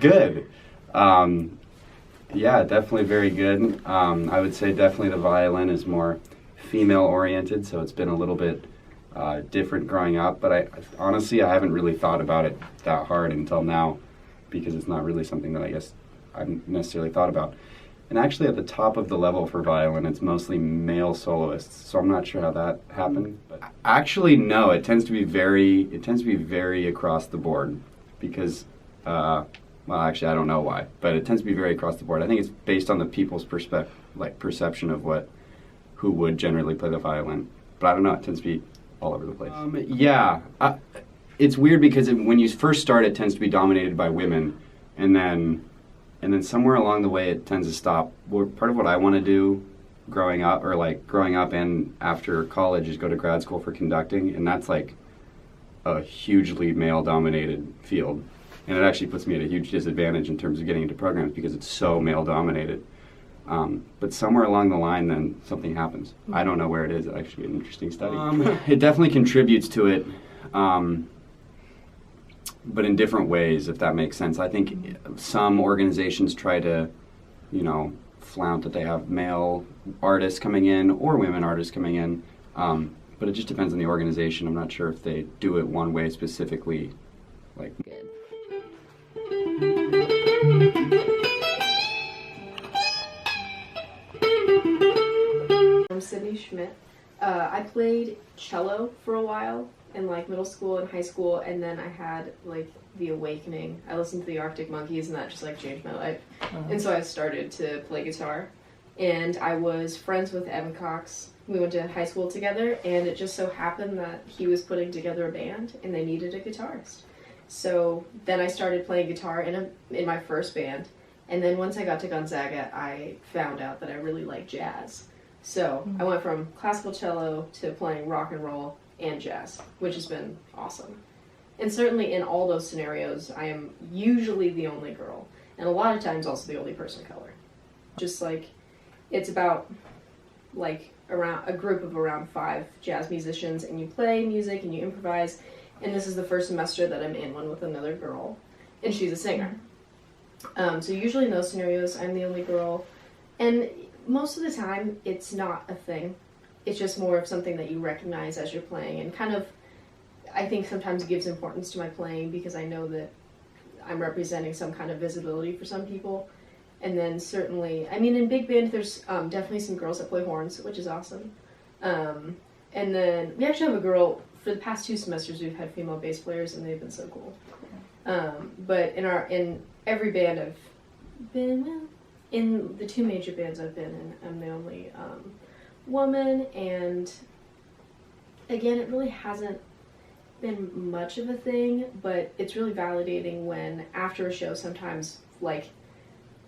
good. Yeah, definitely very good. I would say definitely the violin is more female-oriented, so it's been a little bit different growing up. But honestly, I haven't really thought about it that hard until now, because it's not really something that I guess I've necessarily thought about. And actually, at the top of the level for violin, it's mostly male soloists. So I'm not sure how that happened. But actually, no. It tends to be very across the board, because, well, actually, I don't know why, but it tends to be very across the board. I think it's based on the people's perception of who would generally play the violin. But I don't know. It tends to be all over the place. Yeah, it's weird because when you first start, it tends to be dominated by women, and then somewhere along the way it tends to stop. Part of what I want to do growing up and after college is go to grad school for conducting, and that's like a hugely male-dominated field. And it actually puts me at a huge disadvantage in terms of getting into programs because it's so male-dominated. But somewhere along the line, then something happens. I don't know where it is. It's actually an interesting study. It definitely contributes to it, but in different ways, if that makes sense. I think some organizations try to, flaunt that they have male artists coming in or women artists coming in, but it just depends on the organization. I'm not sure if they do it one way specifically. Good. I'm Sydney Schmidt. I played cello for a while in middle school and high school, and then I had the awakening. I listened to the Arctic Monkeys, and that just changed my life. And so I started to play guitar, and I was friends with Evan Cox. We went to high school together, and it just so happened that he was putting together a band, and they needed a guitarist. So then I started playing guitar in my first band, and then once I got to Gonzaga, I found out that I really liked jazz. So I went from classical cello to playing rock and roll and jazz, which has been awesome. And certainly in all those scenarios, I am usually the only girl, and a lot of times also the only person of color. Just it's about around a group of around 5 jazz musicians, and you play music and you improvise. And this is the first semester that I'm in one with another girl, and she's a singer. So usually in those scenarios, I'm the only girl, and most of the time it's not a thing. It's just more of something that you recognize as you're playing, and kind of, I think sometimes gives importance to my playing because I know that I'm representing some kind of visibility for some people. And then certainly, in big band, there's definitely some girls that play horns, which is awesome. And then we actually have a girl. For the past 2 semesters, we've had female bass players, and they've been so cool. But in every band I've been in, the 2 major bands I've been in, I'm the only woman, and again, it really hasn't been much of a thing, but it's really validating when after a show, sometimes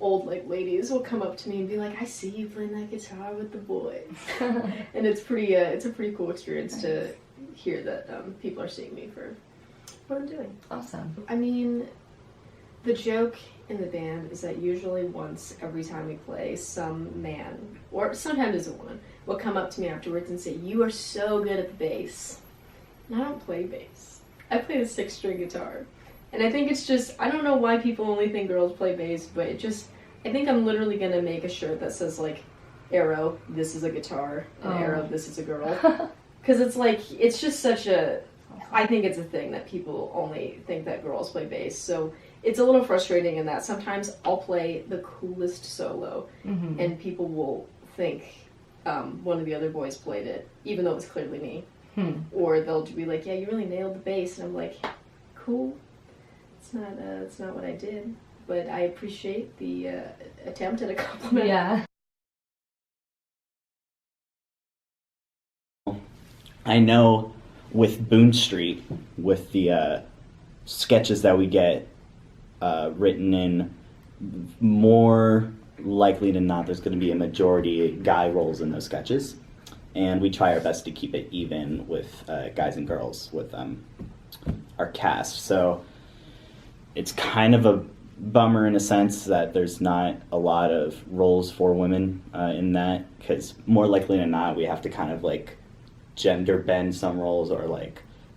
old ladies will come up to me and be like, "I see you playing that guitar with the boys," and it's a pretty cool experience to hear that people are seeing me for what I'm doing. Awesome. The joke in the band is that usually once every time we play, some man, or sometimes it's a woman, will come up to me afterwards and say, "You are so good at the bass." And I don't play bass. I play the 6-string guitar. And I think it's just, I don't know why people only think girls play bass, but I think I'm literally going to make a shirt that says arrow, this is a guitar, and arrow, this is a girl. Because it's just such I think it's a thing that people only think that girls play bass. So it's a little frustrating in that sometimes I'll play the coolest solo, and people will think one of the other boys played it, even though it's clearly me. Or they'll be like, "Yeah, you really nailed the bass," and I'm like, "Cool. It's not what I did, but I appreciate the attempt at a compliment." Yeah. I know with Boone Street, with the sketches that we get written in, more likely than not, there's going to be a majority guy roles in those sketches. And we try our best to keep it even with guys and girls with our cast. So it's kind of a bummer in a sense that there's not a lot of roles for women in that, because more likely than not, we have to kind of gender bend some roles, or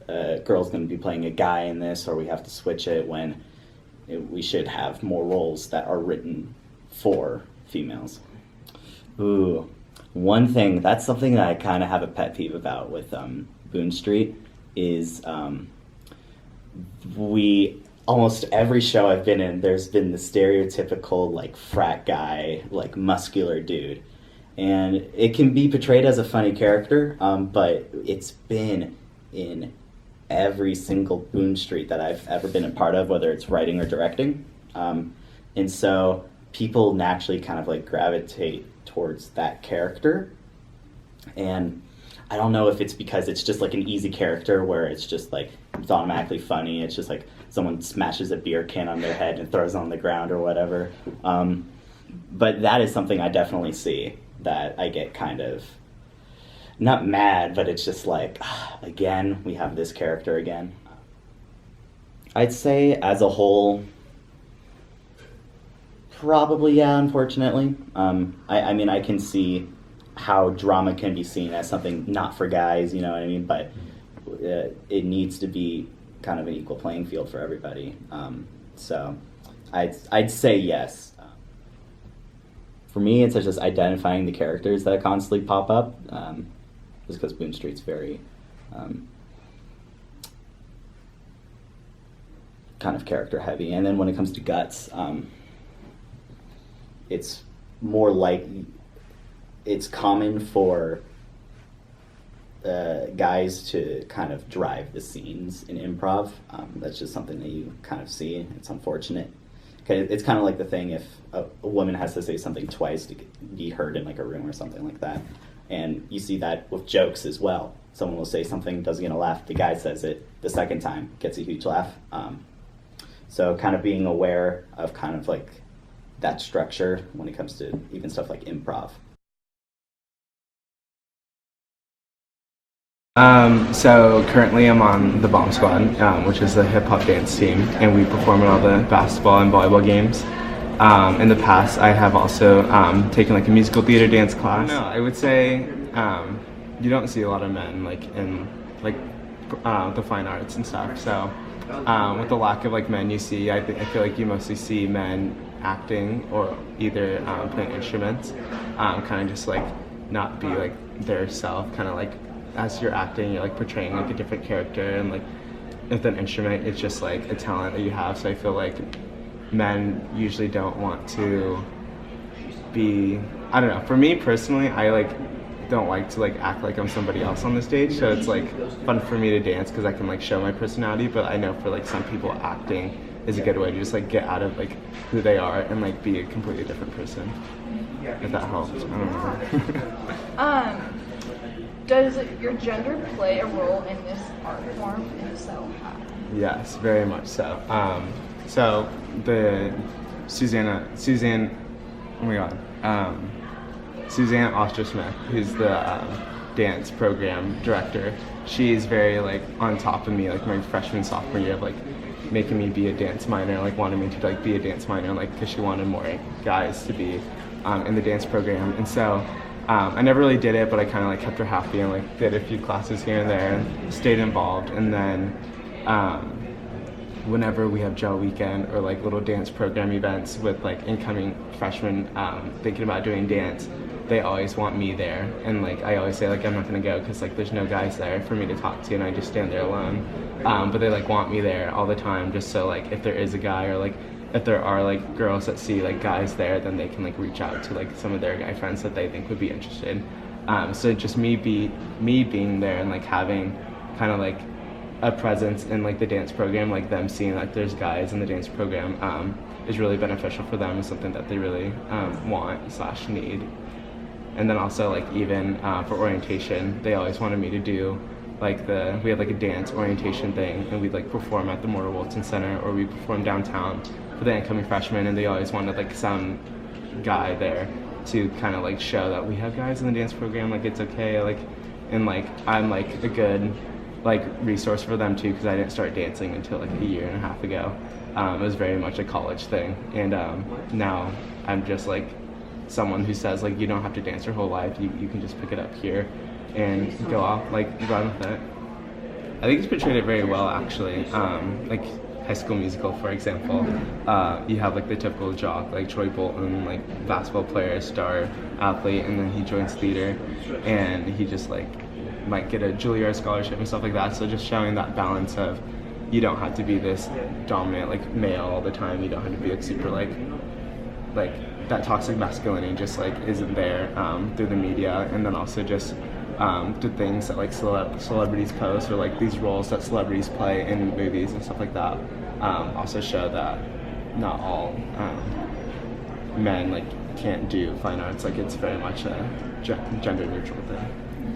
a girl's going to be playing a guy in this, or we have to switch it when we should have more roles that are written for females. Ooh, one thing, that's something that I kind of have a pet peeve about with Boone Street is we almost every show I've been in, there's been the stereotypical like frat guy, like muscular dude, and it can be portrayed as a funny character, but it's been in every single Boone Street that I've ever been a part of, whether it's writing or directing, and so people naturally kind of like gravitate towards that character, and I don't know if it's because it's just like an easy character where it's just like it's automatically funny. It's just like someone smashes a beer can on their head and throws it on the ground or whatever. But that is something I definitely see that I get kind of not mad, but it's just like, again, we have this character again. I'd say as a whole, probably yeah, unfortunately. I mean, I can see how drama can be seen as something not for guys, you know what I mean? But it needs to be kind of an equal playing field for everybody. So I'd say yes. For me, it's just identifying the characters that constantly pop up, just because Boone Street's very kind of character heavy. And then when it comes to Guts, it's more like it's common for guys to kind of drive the scenes in improv. That's just something that you kind of see. It's unfortunate. It's kind of like the thing if a woman has to say something twice to be heard in like a room or something like that. And you see that with jokes as well. Someone will say something, doesn't get a laugh. The guy says it the second time, gets a huge laugh. So kind of being aware of kind of like that structure when it comes to even stuff like improv. So currently I'm on the Bomb Squad, which is a hip-hop dance team, and we perform in all the basketball and volleyball games. In the past, I have also taken like a musical theater dance class. No, I would say you don't see a lot of men like in like the fine arts and stuff. So with the lack of like men you see, I feel like you mostly see men acting or either playing instruments, kind of just like not be like their self, kind of like as you're acting, you're like portraying like a different character, and like with an instrument, it's just like a talent that you have. So I feel like men usually don't want to be, I don't know, for me personally, I like don't like to like act like I'm somebody else on the stage, so it's like fun for me to dance because I can like show my personality. But I know for like some people, acting is a good way to just like get out of like who they are and like be a completely different person, if that helps. I don't know. Does your gender play a role in this art form? If so, how? Yes, very much so. So the Suzanne, oh my God, Suzanne Oster-Smith, who's the dance program director. She's very like on top of me, like my freshman, sophomore year, of like making me be a dance minor, like wanted me to like be a dance minor, like because she wanted more guys to be in the dance program, and so. I never really did it, but I kind of like kept her happy and like did a few classes here and there and stayed involved. And then whenever we have gel weekend or like little dance program events with like incoming freshmen thinking about doing dance, they always want me there. And like I always say like I'm not gonna go because like there's no guys there for me to talk to and I just stand there alone. But they like want me there all the time just so like if there is a guy or like if there are like girls that see like guys there, then they can like reach out to like some of their guy friends that they think would be interested. So just me being there and like having kind of like a presence in like the dance program, like them seeing like there's guys in the dance program is really beneficial for them. It's something that they really want/need. And then also like even for orientation, they always wanted me to do like we had like a dance orientation thing, and we'd like perform at the Mortar Woolton Center or we perform downtown for the incoming freshmen, and they always wanted like some guy there to kind of like show that we have guys in the dance program, like it's okay, like, and like I'm like a good like resource for them too because I didn't start dancing until like a year and a half ago. It was very much a college thing, and now I'm just like someone who says like you don't have to dance your whole life, you can just pick it up here and go off, like run with it. I think he's portrayed it very well actually. Like High School Musical, for example, you have like the typical jock, like Troy Bolton, like basketball player, star athlete, and then he joins theater, and he just like might get a Juilliard scholarship and stuff like that. So just showing that balance of you don't have to be this dominant like male all the time. You don't have to be like super like that toxic masculinity just like isn't there through the media, and then also just the things that like celebrities post or like these roles that celebrities play in movies and stuff like that also show that not all men like can't do fine arts. Like it's very much a gender neutral thing.